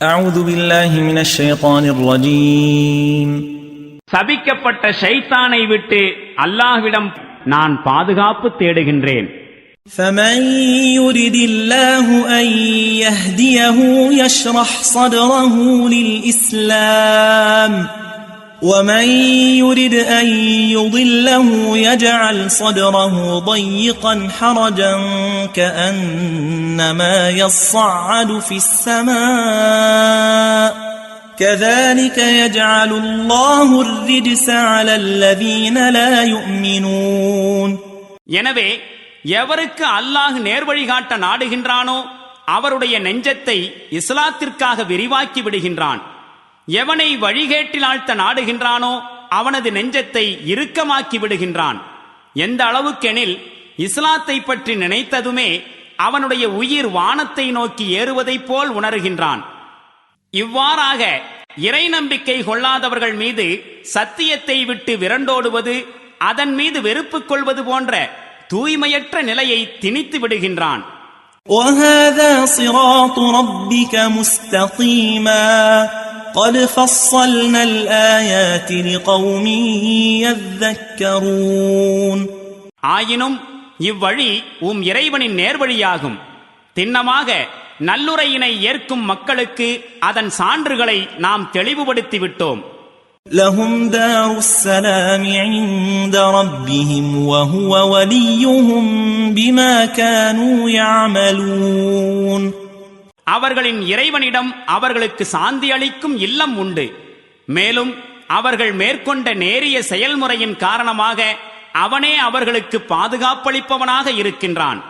أعوذ بالله من الشيطان الرجيم. சபிக்கப்பட்ட ஷைத்தானை விட்டு அல்லாஹ்விடம் நான் பாதுகாப்பு தேடுகின்றேன். فمن يرد الله أن يهديه يشرح صدره للإسلام ومن يرد أن يضله يجعل صدره ضيقا حرجا كأنما يصعد في السماء كذلك يجعل الله الرجس على الذين لا يؤمنون. எனவே எவருக்கு அல்லாஹ் நேர்வழி காட்ட நாடுகின்றானோ அவருடைய நெஞ்சத்தை இஸ்லாத்திற்காக விரிவாக்கி விடுகின்றான். எவனை வழிகேட்டில் ஆழ்த்த நாடுகின்றானோ அவனது நெஞ்சத்தை இறுக்கமாக்கி விடுகின்றான். எந்த அளவுக்கெனில் இஸ்லாத்தை பற்றி நினைத்ததுமே அவனுடைய உயிர் வானத்தை நோக்கி ஏறுவதைப் போல் உணர்கின்றான். இவ்வாறாக இறை நம்பிக்கை கொள்ளாதவர்கள் மீது சத்தியத்தை விட்டு விரண்டோடுவது, அதன் மீது வெறுப்பு கொள்வது போன்ற தூய்மையற்ற நிலையை திணித்து விடுகின்றான். وَهَذَا صِرَاطُ رَبِّكَ مُسْتَقِيمًا قَدْ فَصَّلْنَا الْآيَاتِ لِقَوْمٍ يَذَّكَّرُونَ. ஆயினும் இவ்வழி இறைவனின் நேர்வழியாகும். திண்ணமாக நல்லுரையினை ஏற்கும் மக்களுக்கு அதன் சான்றுகளை நாம் தெளிவுபடுத்தி விட்டோம். لهم دار السلام عند ربهم وهو وليهم بما كانوا يعملون. அவர்களின் இறைவனிடம் அவர்களுக்கு சாந்தி அளிக்கும் இல்லம் உண்டு. மேலும் அவர்கள் மேற்கொண்ட நேரிய செயல்முறையின் காரணமாக அவனே அவர்களுக்கு பாதுகாப்பளிப்பவனாக இருக்கின்றான்.